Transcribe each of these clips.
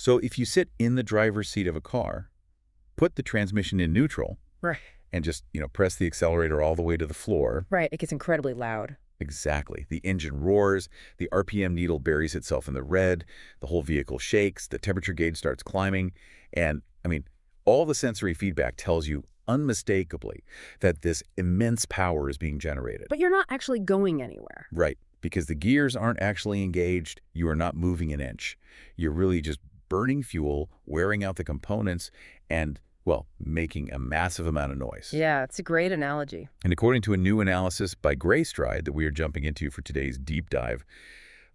So if you sit in the driver's seat of a car, put the transmission in neutral, Right. and just, press the accelerator all the way to the floor. Right. It gets incredibly loud. Exactly. The engine roars, the RPM needle buries itself in the red, the whole vehicle shakes, the temperature gauge starts climbing, and, all the sensory feedback tells you unmistakably that this immense power is being generated. But you're not actually going anywhere. Right, because the gears aren't actually engaged, you are not moving an inch. You're really just burning fuel, wearing out the components, and, well, making a massive amount of noise. Yeah, it's a great analogy. And according to a new analysis by Greystride that we are jumping into for today's deep dive,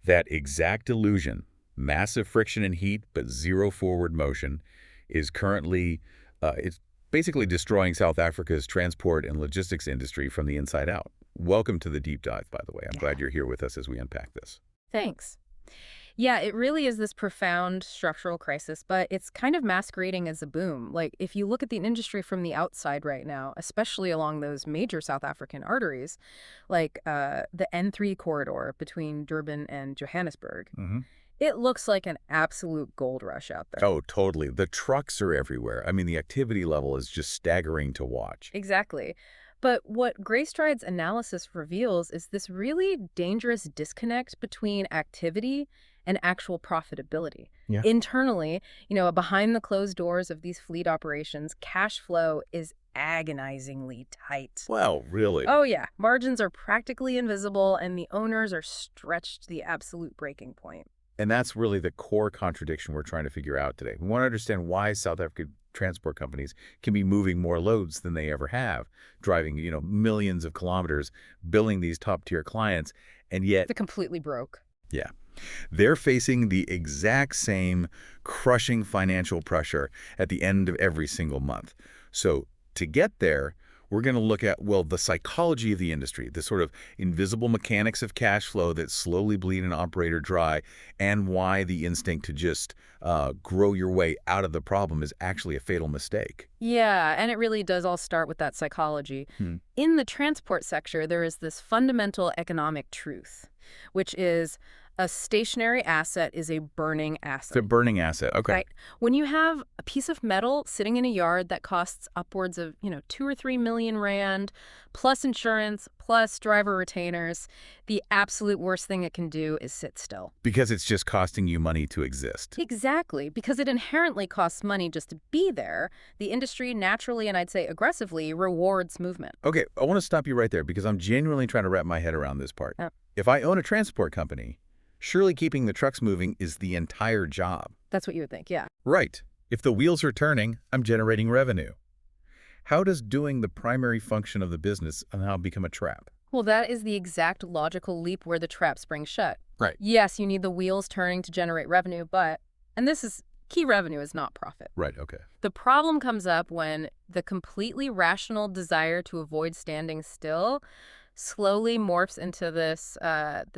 that exact illusion, massive friction and heat but zero forward motion, is currently it's basically destroying South Africa's transport and logistics industry from the inside out. Welcome to the deep dive, by the way. I'm glad you're here with us as we unpack this. Thanks. Yeah, it really is this profound structural crisis, but it's kind of masquerading as a boom. Like, if you look at the industry from the outside right now, especially along those major South African arteries, like the N3 corridor between Durban and Johannesburg, it looks like an absolute gold rush out there. Oh, totally. The trucks are everywhere. The activity level is just staggering to watch. Exactly. But what Greystride's analysis reveals is this really dangerous disconnect between activity and actual profitability. Yeah. Internally, behind the closed doors of these fleet operations, cash flow is agonizingly tight. Wow, really? Oh, yeah. Margins are practically invisible, and the owners are stretched to the absolute breaking point. And that's really the core contradiction we're trying to figure out today. We want to understand why South African transport companies can be moving more loads than they ever have, driving, millions of kilometers, billing these top-tier clients, and yet... They're completely broke. Yeah. They're facing the exact same crushing financial pressure at the end of every single month. So to get there, we're going to look at, well, the psychology of the industry, the sort of invisible mechanics of cash flow that slowly bleed an operator dry, and why the instinct to just grow your way out of the problem is actually a fatal mistake. Yeah, and it really does all start with that psychology. In the transport sector, there is this fundamental economic truth, which is a stationary asset is a burning asset. It's a burning asset, okay. Right. When you have a piece of metal sitting in a yard that costs upwards of, 2 or 3 million rand, plus insurance, plus driver retainers, the absolute worst thing it can do is sit still. Because it's just costing you money to exist. Exactly. Because it inherently costs money just to be there, the industry naturally, and I'd say aggressively, rewards movement. Okay, I want to stop you right there because I'm genuinely trying to wrap my head around this part. Oh. If I own a transport company, surely keeping the trucks moving is the entire job. That's what you would think, yeah. Right. If the wheels are turning, I'm generating revenue. How does doing the primary function of the business now become a trap? Well, that is the exact logical leap where the trap springs shut. Right. Yes, you need the wheels turning to generate revenue, but, and this is, key revenue is not profit. Right, okay. The problem comes up when the completely rational desire to avoid standing still slowly morphs into this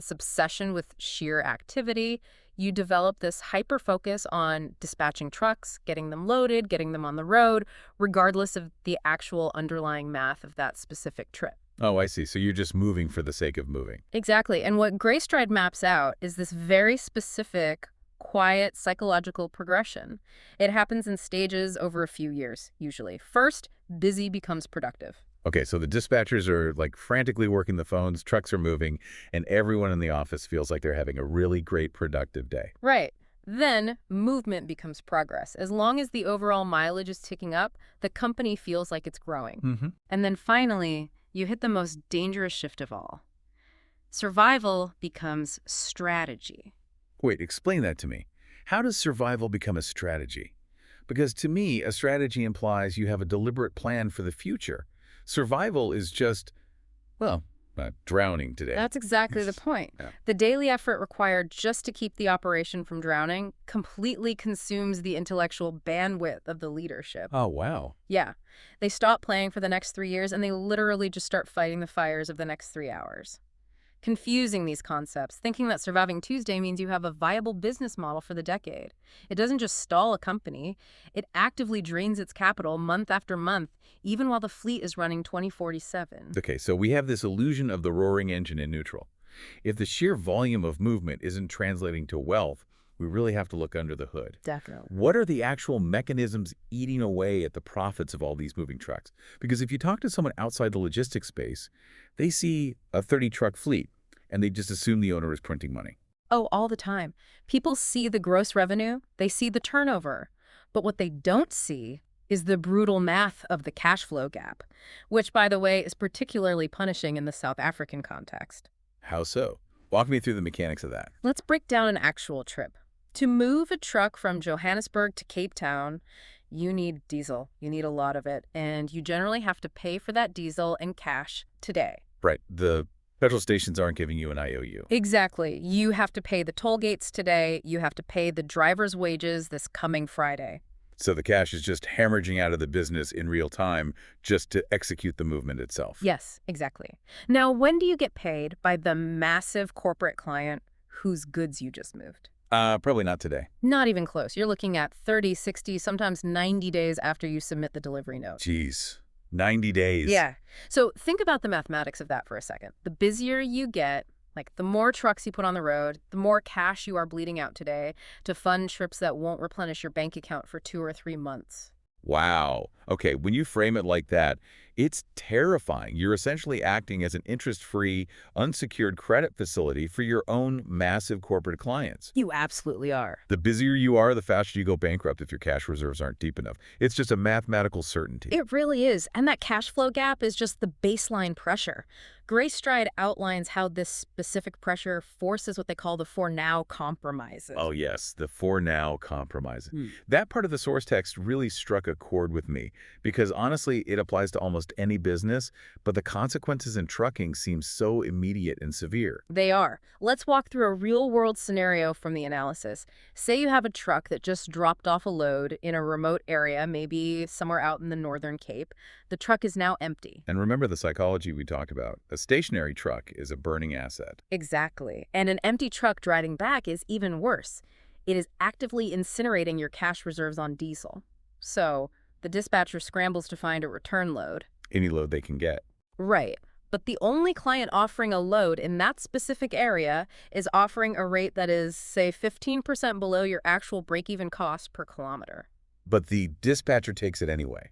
obsession with sheer activity. You develop this hyper-focus on dispatching trucks, getting them loaded, getting them on the road, regardless of the actual underlying math of that specific trip. Oh, I see. So you're just moving for the sake of moving. Exactly. And what Greystride maps out is this very specific, quiet psychological progression. It happens in stages over a few years, usually. First, busy becomes productive. Okay, so the dispatchers are frantically working the phones, trucks are moving, and everyone in the office feels like they're having a really great productive day. Right. Then movement becomes progress. As long as the overall mileage is ticking up, the company feels like it's growing. And then finally, you hit the most dangerous shift of all. Survival becomes strategy. Wait, explain that to me. How does survival become a strategy? Because to me, a strategy implies you have a deliberate plan for the future. Survival is just, drowning today. That's exactly the point. Yeah. The daily effort required just to keep the operation from drowning completely consumes the intellectual bandwidth of the leadership. Oh, wow. Yeah. They stop playing for the next 3 years, and they literally just start fighting the fires of the next 3 hours. Confusing these concepts, thinking that surviving Tuesday means you have a viable business model for the decade. It doesn't just stall a company. It actively drains its capital month after month, even while the fleet is running 24/7. Okay, so we have this illusion of the roaring engine in neutral. If the sheer volume of movement isn't translating to wealth, we really have to look under the hood. Definitely. What are the actual mechanisms eating away at the profits of all these moving trucks? Because if you talk to someone outside the logistics space, they see a 30-truck fleet, and they just assume the owner is printing money. Oh, all the time. People see the gross revenue, they see the turnover. But what they don't see is the brutal math of the cash flow gap, which, by the way, is particularly punishing in the South African context. How so? Walk me through the mechanics of that. Let's break down an actual trip. To move a truck from Johannesburg to Cape Town, you need diesel. You need a lot of it, and you generally have to pay for that diesel in cash today. Right. The petrol stations aren't giving you an IOU. Exactly. You have to pay the toll gates today. You have to pay the driver's wages this coming Friday. So the cash is just hemorrhaging out of the business in real time just to execute the movement itself. Yes, exactly. Now, when do you get paid by the massive corporate client whose goods you just moved? Probably not today. Not even close. You're looking at 30, 60, sometimes 90 days after you submit the delivery note. Jeez. 90 days. Yeah. So think about the mathematics of that for a second. The busier you get, like the more trucks you put on the road, the more cash you are bleeding out today to fund trips that won't replenish your bank account for 2 or 3 months. Wow. Okay, when you frame it like that, it's terrifying. You're essentially acting as an interest-free, unsecured credit facility for your own massive corporate clients. You absolutely are. The busier you are, the faster you go bankrupt if your cash reserves aren't deep enough. It's just a mathematical certainty. It really is. And that cash flow gap is just the baseline pressure. Greystride outlines how this specific pressure forces what they call the for now compromises. Oh, yes, the for now compromise. That part of the source text really struck a chord with me because honestly, it applies to almost any business, but the consequences in trucking seem so immediate and severe. They are. Let's walk through a real-world scenario from the analysis. Say you have a truck that just dropped off a load in a remote area, maybe somewhere out in the Northern Cape. The truck is now empty. And remember the psychology we talked about. A stationary truck is a burning asset. Exactly. And an empty truck driving back is even worse. It is actively incinerating your cash reserves on diesel. So the dispatcher scrambles to find a return load. Any load they can get. Right. But the only client offering a load in that specific area is offering a rate that is, say, 15% below your actual break-even cost per kilometer. But the dispatcher takes it anyway.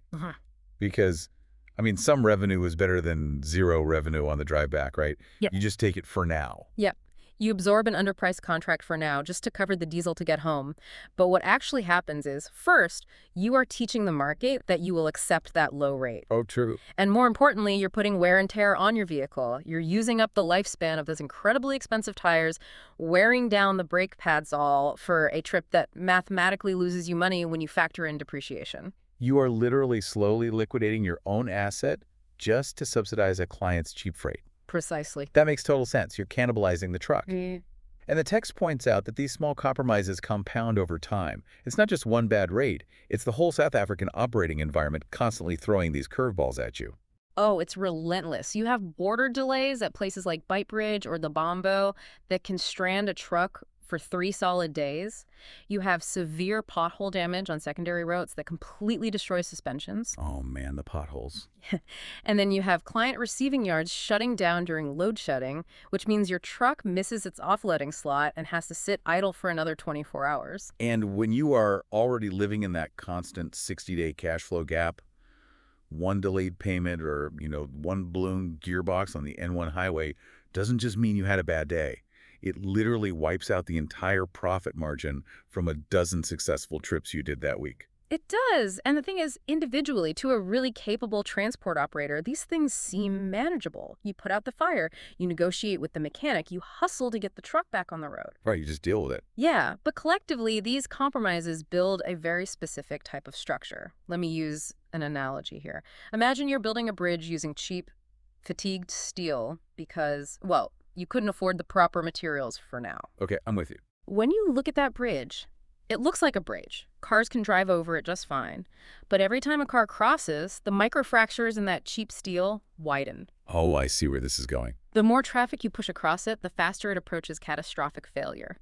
Because, I mean, some revenue is better than zero revenue on the drive back, right? Yep. You just take it for now. Yep. You absorb an underpriced contract for now just to cover the diesel to get home. But what actually happens is, first, you are teaching the market that you will accept that low rate. Oh, true. And more importantly, you're putting wear and tear on your vehicle. You're using up the lifespan of those incredibly expensive tires, wearing down the brake pads all for a trip that mathematically loses you money when you factor in depreciation. You are literally slowly liquidating your own asset just to subsidize a client's cheap freight. Precisely. That makes total sense. You're cannibalizing the truck. Mm. And the text points out that these small compromises compound over time. It's not just one bad rate. It's the whole South African operating environment constantly throwing these curveballs at you. Oh, it's relentless. You have border delays at places like Beitbridge or the Bombo that can strand a truck for 3 solid days. You have severe pothole damage on secondary roads that completely destroy suspensions. Oh man, the potholes. And then you have client receiving yards shutting down during load shedding, which means your truck misses its offloading slot and has to sit idle for another 24 hours. And when you are already living in that constant 60-day cash flow gap, one delayed payment or, one blown gearbox on the N1 highway doesn't just mean you had a bad day. It literally wipes out the entire profit margin from a dozen successful trips you did that week. It does. And the thing is, individually, to a really capable transport operator, these things seem manageable. You put out the fire, you negotiate with the mechanic, you hustle to get the truck back on the road. Right, you just deal with it. Yeah, but collectively, these compromises build a very specific type of structure. Let me use an analogy here. Imagine you're building a bridge using cheap, fatigued steel because, well, you couldn't afford the proper materials for now. Okay, I'm with you. When you look at that bridge, it looks like a bridge. Cars can drive over it just fine. But every time a car crosses, the microfractures in that cheap steel widen. Oh, I see where this is going. The more traffic you push across it, the faster it approaches catastrophic failure.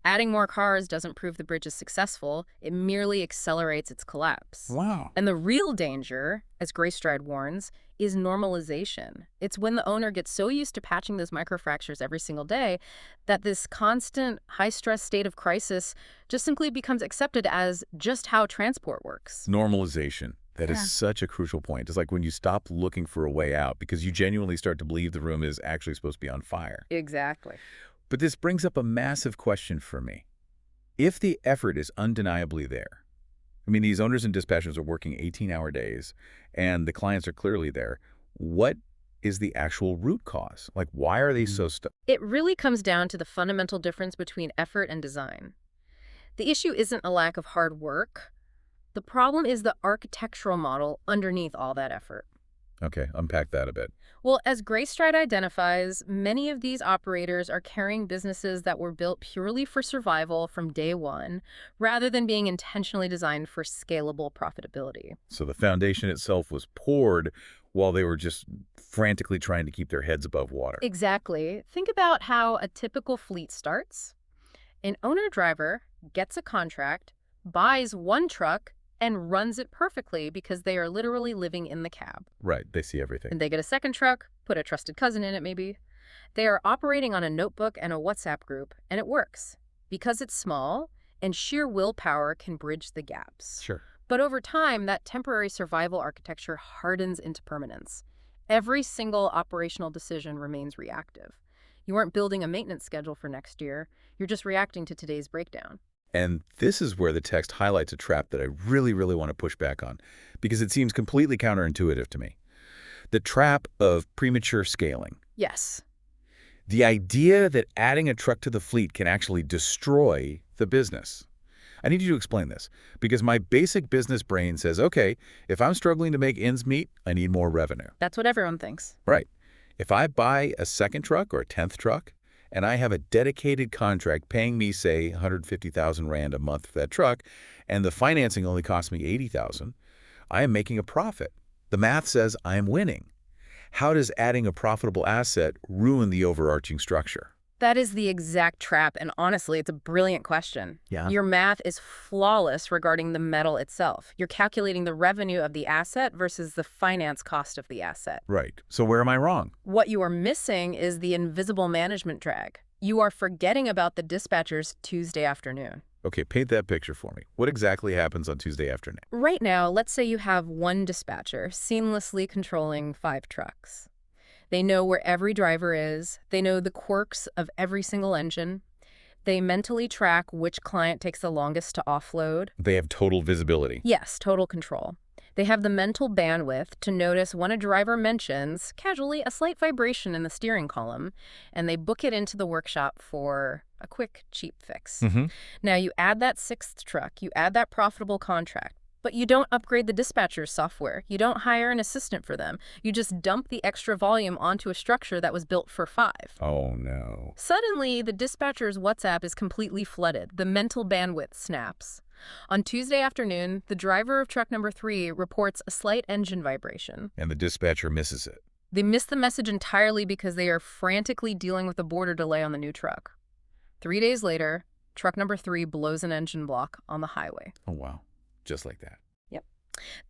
Adding more cars doesn't prove the bridge is successful. It merely accelerates its collapse. Wow. And the real danger, as Greystride warns, is normalization. It's when the owner gets so used to patching those microfractures every single day that this constant high-stress state of crisis just simply becomes accepted as just how transport works. Normalization. That is Yeah. such a crucial point. It's like when you stop looking for a way out because you genuinely start to believe the room is actually supposed to be on fire. Exactly. But this brings up a massive question for me. If the effort is undeniably there, I mean, these owners and dispatchers are working 18-hour days, and the clients are clearly there, what is the actual root cause? Like, why are they so stuck? It really comes down to the fundamental difference between effort and design. The issue isn't a lack of hard work. The problem is the architectural model underneath all that effort. Okay, unpack that a bit. Well, as Greystride identifies, many of these operators are carrying businesses that were built purely for survival from day one, rather than being intentionally designed for scalable profitability. So the foundation itself was poured while they were just frantically trying to keep their heads above water. Exactly. Think about how a typical fleet starts. An owner-driver gets a contract, buys one truck, and runs it perfectly because they are literally living in the cab. Right, they see everything. And they get a second truck, put a trusted cousin in it maybe. They are operating on a notebook and a WhatsApp group, and it works because it's small and sheer willpower can bridge the gaps. Sure. But over time, that temporary survival architecture hardens into permanence. Every single operational decision remains reactive. You aren't building a maintenance schedule for next year. You're just reacting to today's breakdown. And this is where the text highlights a trap that I really, really want to push back on, because it seems completely counterintuitive to me. The trap of premature scaling. Yes. The idea that adding a truck to the fleet can actually destroy the business. I need you to explain this, because my basic business brain says, okay, if I'm struggling to make ends meet, I need more revenue. That's what everyone thinks. Right. If I buy a second truck or a 10th truck, and I have a dedicated contract paying me, say, 150,000 Rand a month for that truck, and the financing only costs me 80,000, I am making a profit. The math says I am winning. How does adding a profitable asset ruin the overarching structure? That is the exact trap, and honestly, it's a brilliant question. Yeah. Your math is flawless regarding the metal itself. You're calculating the revenue of the asset versus the finance cost of the asset. Right. So where am I wrong? What you are missing is the invisible management drag. You are forgetting about the dispatcher's Tuesday afternoon. Okay, paint that picture for me. What exactly happens on Tuesday afternoon? Right now, let's say you have one dispatcher seamlessly controlling 5 trucks. They know where every driver is. They know the quirks of every single engine. They mentally track which client takes the longest to offload. They have total visibility. Yes, total control. They have the mental bandwidth to notice when a driver mentions, casually, a slight vibration in the steering column, and they book it into the workshop for a quick, cheap fix. Mm-hmm. Now, you add that 6th truck, you add that profitable contract, but you don't upgrade the dispatcher's software. You don't hire an assistant for them. You just dump the extra volume onto a structure that was built for 5. Oh, no. Suddenly, the dispatcher's WhatsApp is completely flooded. The mental bandwidth snaps. On Tuesday afternoon, the driver of truck number 3 reports a slight engine vibration. And the dispatcher misses it. They miss the message entirely because they are frantically dealing with a border delay on the new truck. 3 days later, truck number 3 blows an engine block on the highway. Oh, wow. Just like that. Yep.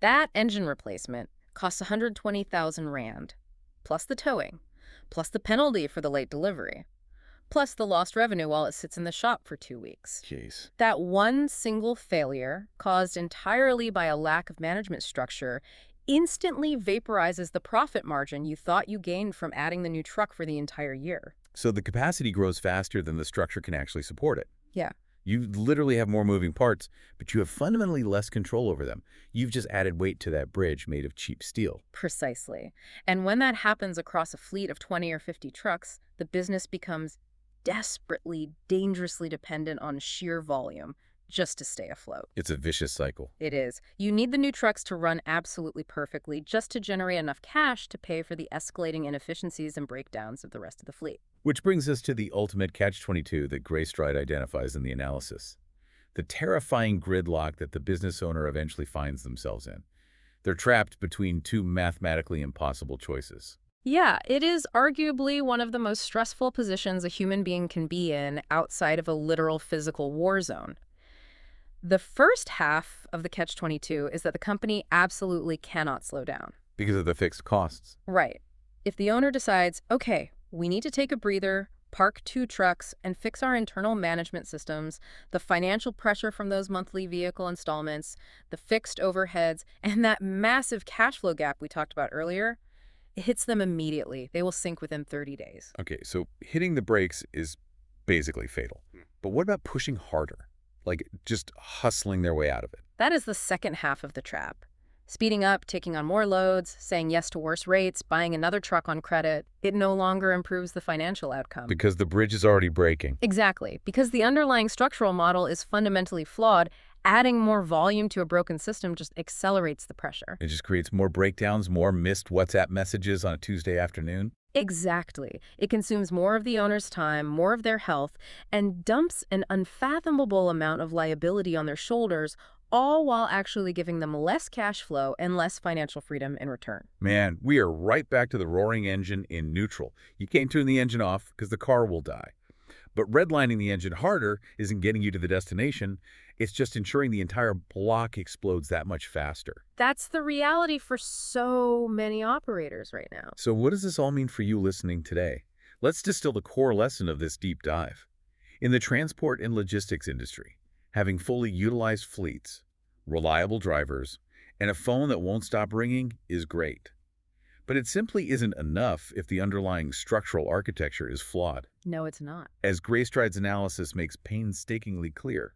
That engine replacement costs 120,000 Rand, plus the towing, plus the penalty for the late delivery, plus the lost revenue while it sits in the shop for 2 weeks. Jeez. That one single failure, caused entirely by a lack of management structure, instantly vaporizes the profit margin you thought you gained from adding the new truck for the entire year. So the capacity grows faster than the structure can actually support it. Yeah. You literally have more moving parts, but you have fundamentally less control over them. You've just added weight to that bridge made of cheap steel. Precisely. And when that happens across a fleet of 20 or 50 trucks, the business becomes desperately, dangerously dependent on sheer volume just to stay afloat. It's a vicious cycle. It is. You need the new trucks to run absolutely perfectly just to generate enough cash to pay for the escalating inefficiencies and breakdowns of the rest of the fleet. Which brings us to the ultimate catch-22 that Greystride identifies in the analysis. The terrifying gridlock that the business owner eventually finds themselves in. They're trapped between 2 mathematically impossible choices. Yeah, it is arguably one of the most stressful positions a human being can be in outside of a literal physical war zone. The first half of the Catch-22 is that the company absolutely cannot slow down. Because of the fixed costs. Right. If the owner decides, okay, we need to take a breather, park 2 trucks, and fix our internal management systems, the financial pressure from those monthly vehicle installments, the fixed overheads, and that massive cash flow gap we talked about earlier, it hits them immediately. They will sink within 30 days. Okay, so hitting the brakes is basically fatal. But what about pushing harder? Like just hustling their way out of it? That is the second half of the trap. Speeding up, taking on more loads, saying yes to worse rates, buying another truck on credit, it no longer improves the financial outcome. Because the bridge is already breaking. Exactly. Because the underlying structural model is fundamentally flawed, adding more volume to a broken system just accelerates the pressure. It just creates more breakdowns, more missed WhatsApp messages on a Tuesday afternoon. Exactly. It consumes more of the owner's time, more of their health, and dumps an unfathomable amount of liability on their shoulders, all while actually giving them less cash flow and less financial freedom in return. Man, we are right back to the roaring engine in neutral. You can't turn the engine off because the car will die. But redlining the engine harder isn't getting you to the destination. It's just ensuring the entire block explodes that much faster. That's the reality for so many operators right now. So what does this all mean for you listening today? Let's distill the core lesson of this deep dive. In the transport and logistics industry, having fully utilized fleets, reliable drivers, and a phone that won't stop ringing is great. But it simply isn't enough if the underlying structural architecture is flawed. No, it's not. As Greystride's analysis makes painstakingly clear,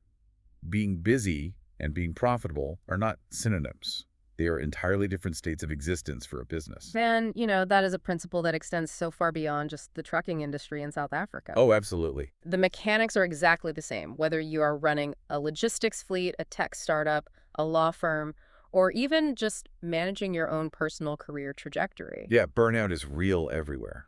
being busy and being profitable are not synonyms. They are entirely different states of existence for a business. And, that is a principle that extends so far beyond just the trucking industry in South Africa. Oh, absolutely. The mechanics are exactly the same, whether you are running a logistics fleet, a tech startup, a law firm, or even just managing your own personal career trajectory. Yeah, burnout is real everywhere.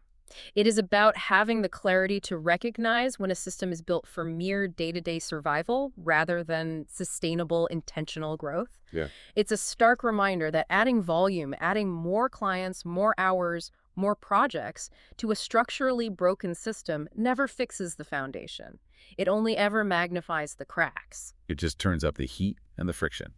It is about having the clarity to recognize when a system is built for mere day-to-day survival rather than sustainable, intentional growth. Yeah. It's a stark reminder that adding volume, adding more clients, more hours, more projects to a structurally broken system never fixes the foundation. It only ever magnifies the cracks. It just turns up the heat and the friction.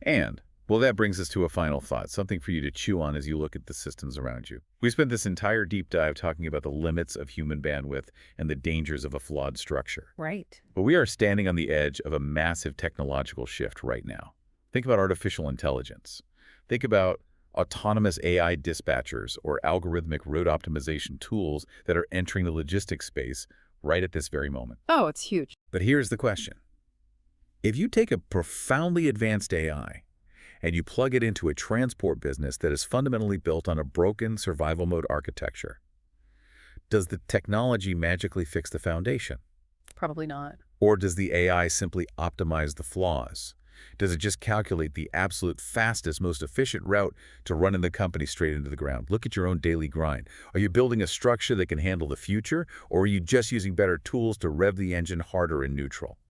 And, well, that brings us to a final thought, something for you to chew on as you look at the systems around you. We spent this entire deep dive talking about the limits of human bandwidth and the dangers of a flawed structure. Right. But we are standing on the edge of a massive technological shift right now. Think about artificial intelligence. Think about autonomous AI dispatchers or algorithmic road optimization tools that are entering the logistics space right at this very moment. Oh, it's huge. But here's the question. If you take a profoundly advanced AI and you plug it into a transport business that is fundamentally built on a broken survival mode architecture, does the technology magically fix the foundation? Probably not. Or does the AI simply optimize the flaws? Does it just calculate the absolute fastest, most efficient route to running the company straight into the ground? Look at your own daily grind. Are you building a structure that can handle the future, or are you just using better tools to rev the engine harder in neutral?